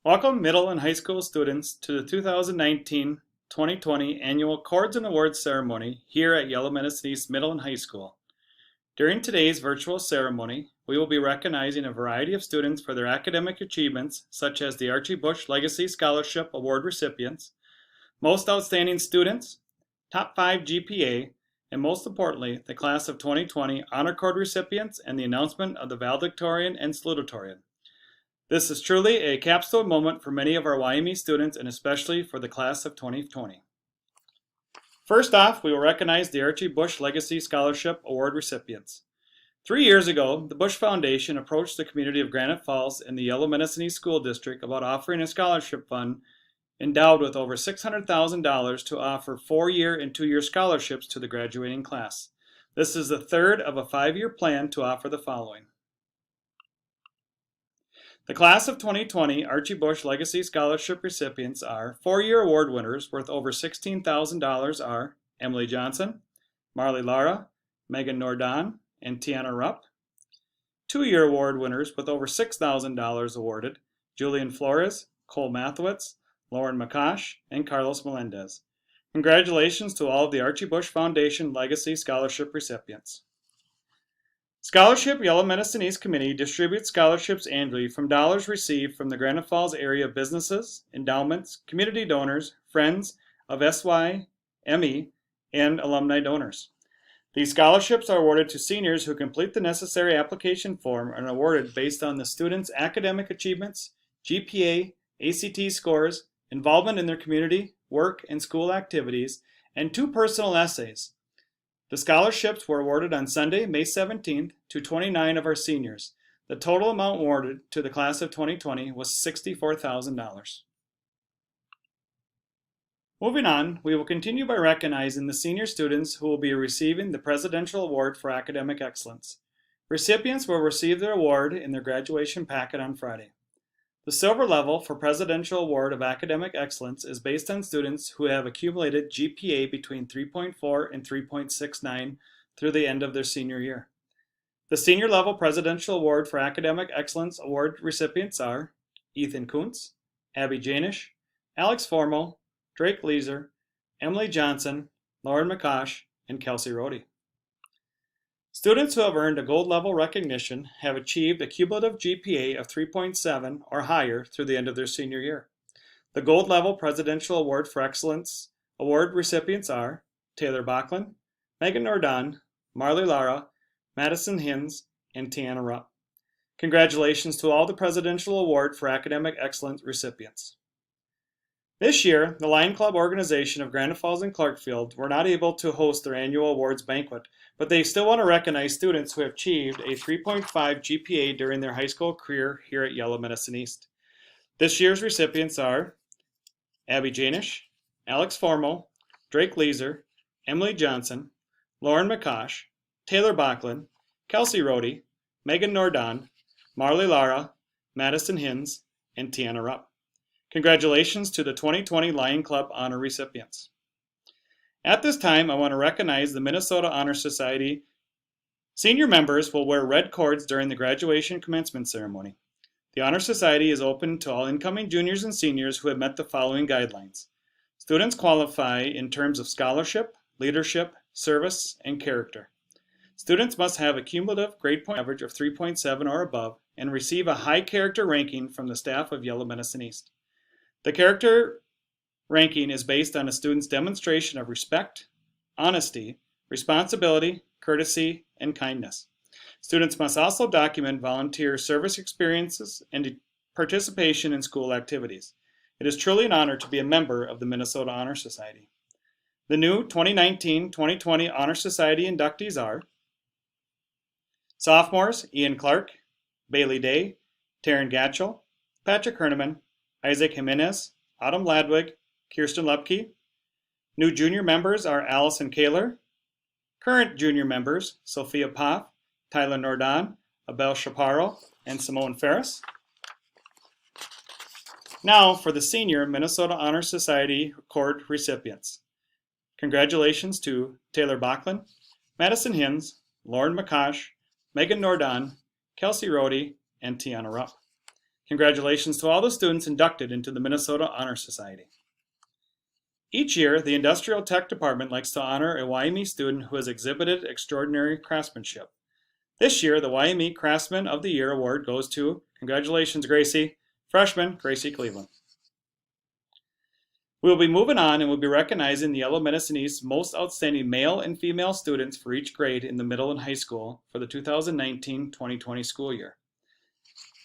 Welcome middle and high school students to the 2019-2020 annual Chords and Awards ceremony here at Yellow Medicine East Middle and High School. During today's virtual ceremony, we will be recognizing a variety of students for their academic achievements, such as the Archie Legacy Scholarship Award recipients, most outstanding students, top 5 GPA, and most importantly, the class of 2020 Honor Chord recipients and the announcement of the valedictorian and salutatorian. This is truly a capstone moment for many of our Yme students and especially for the class of 2020. First off, we will recognize the Archie Bush Legacy Scholarship Award recipients. 3 years ago, the Bush Foundation approached the community of Granite Falls and the Yellow Medicine East School District about offering a scholarship fund endowed with over $600,000 to offer 4-year and 2-year scholarships to the graduating class. This is the third of a 5-year plan to offer the following. The class of 2020 Archie Bush Legacy Scholarship recipients are 4-year award winners worth over $16,000 are Emily Johnson, Marley Lara, Megan Nordon, and Tiana Rupp. 2-year award winners with over $6,000 awarded Julian Flores, Cole Mathowitz, Lauren McCosh, and Carlos Melendez. Congratulations to all of the Archie Bush Foundation Legacy Scholarship recipients. Scholarship Yellow Medicine East Committee distributes scholarships annually from dollars received from the Granite Falls area businesses, endowments, community donors, friends of SYME, and alumni donors. These scholarships are awarded to seniors who complete the necessary application form and are awarded based on the student's academic achievements, GPA, ACT scores, involvement in their community, work, and school activities, and 2 personal essays. The scholarships were awarded on Sunday, May 17th to 29 of our seniors. The total amount awarded to the class of 2020 was $64,000. Moving on, we will continue by recognizing the senior students who will be receiving the Presidential Award for Academic Excellence. Recipients will receive their award in their graduation packet on Friday. The silver level for Presidential Award of Academic Excellence is based on students who have accumulated GPA between 3.4 and 3.69 through the end of their senior year. The senior level Presidential Award for Academic Excellence Award recipients are Ethan Kuntz, Abby Janish, Alex Formo, Drake Leeser, Emily Johnson, Lauren McCosh, and Kelsey Rohde. Students who have earned a gold level recognition have achieved a cumulative GPA of 3.7 or higher through the end of their senior year. The gold level Presidential Award for Excellence Award recipients are Taylor Backlund, Megan Nordon, Marley Lara, Madison Hins, and Tiana Rupp. Congratulations to all the Presidential Award for Academic Excellence recipients. This year, the Lion Club organization of Granite Falls and Clarkfield were not able to host their annual awards banquet, but they still want to recognize students who have achieved a 3.5 GPA during their high school career here at Yellow Medicine East. This year's recipients are Abby Janish, Alex Formo, Drake Leeser, Emily Johnson, Lauren McCosh, Taylor Backlund, Kelsey Rohde, Megan Nordon, Marley Lara, Madison Hins, and Tiana Rupp. Congratulations to the 2020 Lion Club Honor recipients. At this time, I want to recognize the Minnesota Honor Society. Senior members will wear red cords during the graduation commencement ceremony. The Honor Society is open to all incoming juniors and seniors who have met the following guidelines. Students qualify in terms of scholarship, leadership, service, and character. Students must have a cumulative grade point average of 3.7 or above and receive a high character ranking from the staff of Yellow Medicine East. The character ranking is based on a student's demonstration of respect, honesty, responsibility, courtesy, and kindness. Students must also document volunteer service experiences and participation in school activities. It is truly an honor to be a member of the Minnesota Honor Society. The new 2019-2020 Honor Society inductees are sophomores Ian Clark, Bailey Day, Taryn Gatchell, Patrick Herneman, Isaac Jimenez, Autumn Ladwig, Kirsten Lepke. New junior members are Allison Kaler. Current junior members, Sophia Poff, Tyler Nordon, Abel Chaparro, and Simone Ferris. Now for the senior Minnesota Honor Society Chord recipients. Congratulations to Taylor Backlund, Madison Hins, Lauren McCosh, Megan Nordon, Kelsey Rohde, and Tiana Rupp. Congratulations to all the students inducted into the Minnesota Honor Society. Each year, the Industrial Tech Department likes to honor a Yme student who has exhibited extraordinary craftsmanship. This year, the Yme Craftsman of the Year award goes to, congratulations Gracie, freshman Gracie Cleveland. We will be moving on and will be recognizing the Yellow Medicine East's most outstanding male and female students for each grade in the middle and high school for the 2019-2020 school year.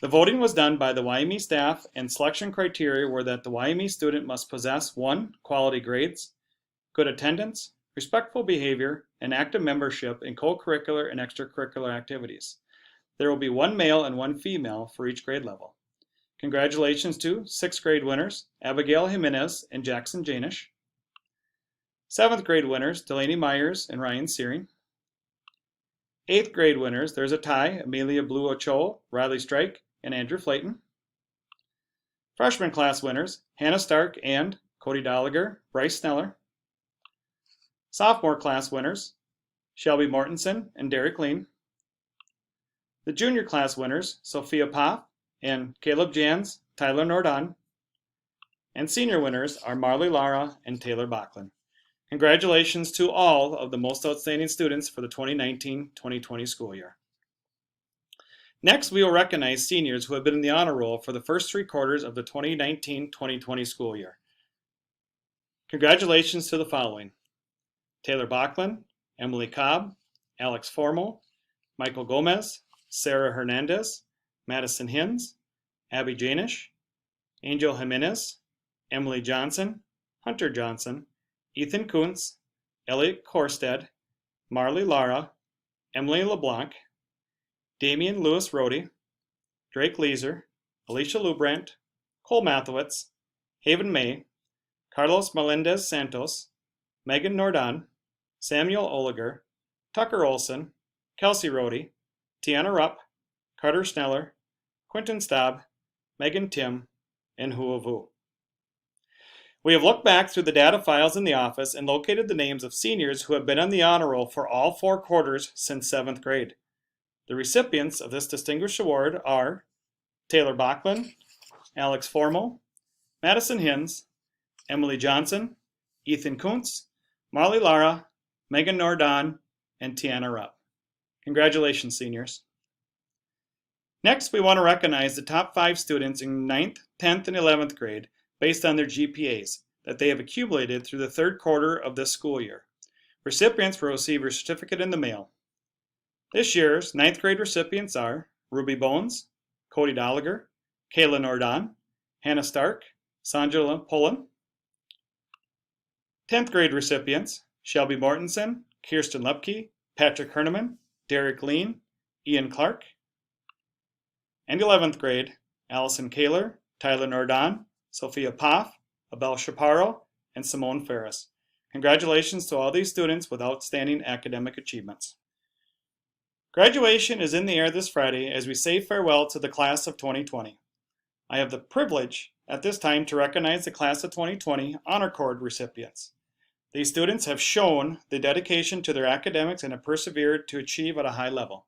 The voting was done by the Yme staff, and selection criteria were that the Yme student must possess 1. Quality grades, good attendance, respectful behavior, and active membership in co-curricular and extracurricular activities. There will be 1 male and 1 female for each grade level. Congratulations to 6th grade winners, Abigail Jimenez and Jackson Janish. 7th grade winners, Delaney Myers and Ryan Searing. 8th grade winners, there's a tie, Amelia Blue Ochoa, Riley Strike, and Andrew Flayton. Freshman class winners, Hannah Stark and Cody Dolliger, Bryce Sneller. Sophomore class winners, Shelby Mortensen and Derek Lean. The junior class winners, Sophia Poff and Caleb Jans, Tyler Nordon. And senior winners are Marley Lara and Taylor Backlund. Congratulations to all of the most outstanding students for the 2019-2020 school year. Next, we will recognize seniors who have been in the honor roll for the first 3 quarters of the 2019-2020 school year. Congratulations to the following: Taylor Backlund, Emily Cobb, Alex Formo, Michael Gomez, Sarah Hernandez, Madison Hins, Abby Janish, Angel Jimenez, Emily Johnson, Hunter Johnson, Ethan Kuntz, Elliot Korstead, Marley Lara, Emily LeBlanc, Damian Lewis Rohde, Drake Leeser, Alicia Lubrandt, Cole Mathowitz, Haven May, Carlos Melendez Santos, Megan Nordon, Samuel Oliger, Tucker Olson, Kelsey Rohde, Tiana Rupp, Carter Sneller, Quentin Staub, Megan Tim, and Hua Vu. We have looked back through the data files in the office and located the names of seniors who have been on the honor roll for all 4 quarters since 7th grade. The recipients of this distinguished award are Taylor Backlund, Alex Formo, Madison Hins, Emily Johnson, Ethan Kuntz, Marley Lara, Megan Nordon, and Tiana Rupp. Congratulations, seniors. Next, we want to recognize the top 5 students in 9th, 10th, and 11th grade based on their GPAs that they have accumulated through the 3rd quarter of this school year. Recipients will receive a certificate in the mail. This year's 9th grade recipients are Ruby Bones, Cody Dolliger, Kayla Nordon, Hannah Stark, Sanjala Pullen. 10th grade recipients, Shelby Mortensen, Kirsten Lepke, Patrick Herneman, Derek Lean, Ian Clark. And 11th grade, Allison Kaler, Tyler Nordon, Sophia Poff, Abel Chaparro, and Simone Ferris. Congratulations to all these students with outstanding academic achievements. Graduation is in the air this Friday as we say farewell to the class of 2020. I have the privilege at this time to recognize the class of 2020 Honor Chord recipients. These students have shown the dedication to their academics and have persevered to achieve at a high level.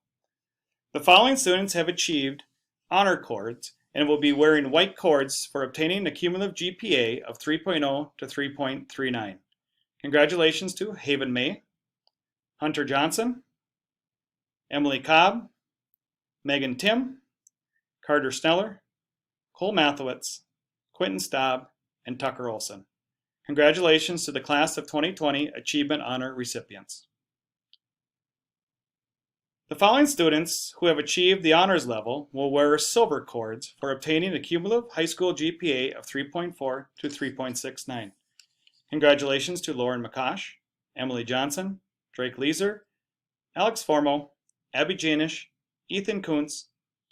The following students have achieved honor cords and will be wearing white cords for obtaining a cumulative GPA of 3.0 to 3.39. Congratulations to Haven May, Hunter Johnson, Emily Cobb, Megan Tim, Carter Sneller, Cole Mathowitz, Quentin Staub, and Tucker Olson. Congratulations to the class of 2020 Achievement Honor recipients. The following students who have achieved the honors level will wear silver cords for obtaining a cumulative high school GPA of 3.4 to 3.69. Congratulations to Lauren McCosh, Emily Johnson, Drake Leeser, Alex Formo, Abby Janish, Ethan Kuntz,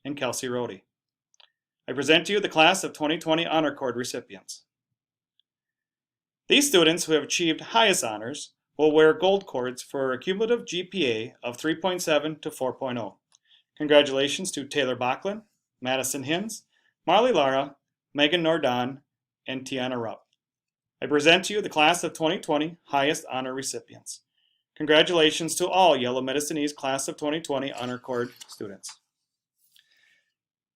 and Kelsey Rohde. I present to you the class of 2020 Honor Chord recipients. These students who have achieved highest honors will wear gold cords for a cumulative GPA of 3.7 to 4.0. Congratulations to Taylor Backlund, Madison Hins, Marley Lara, Megan Nordon, and Tiana Rupp. I present to you the class of 2020 highest honor recipients. Congratulations to all Yellow Medicine East class of 2020 Honor Chord students.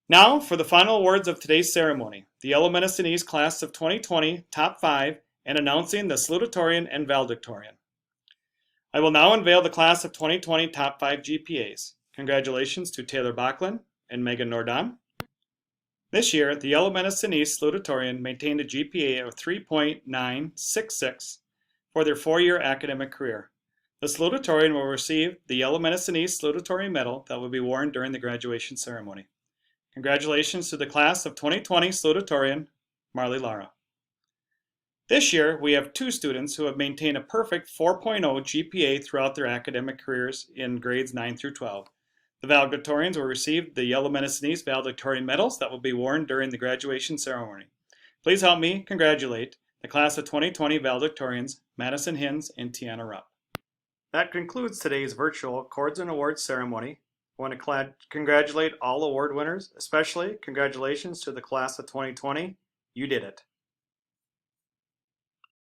Now for the final awards of today's ceremony, the Yme class of 2020 Top 5 and announcing the salutatorian and valedictorian. I will now unveil the class of 2020 Top 5 GPAs. Congratulations to Taylor Backlund and Megan Nordon. This year, the Yme salutatorian maintained a GPA of 3.966 for their 4-year academic career. The salutatorian will receive the Yme salutatorian medal that will be worn during the graduation ceremony. Congratulations to the class of 2020 salutatorian, Marley Lara. This year, we have 2 students who have maintained a perfect 4.0 GPA throughout their academic careers in grades 9 through 12. The valedictorians will receive the Yme valedictorian medals that will be worn during the graduation ceremony. Please help me congratulate the class of 2020 valedictorians, Madison Hins and Tiana Rupp. That concludes today's virtual Chords and Awards ceremony. I want to congratulate all award winners, especially congratulations to the class of 2020. You did it.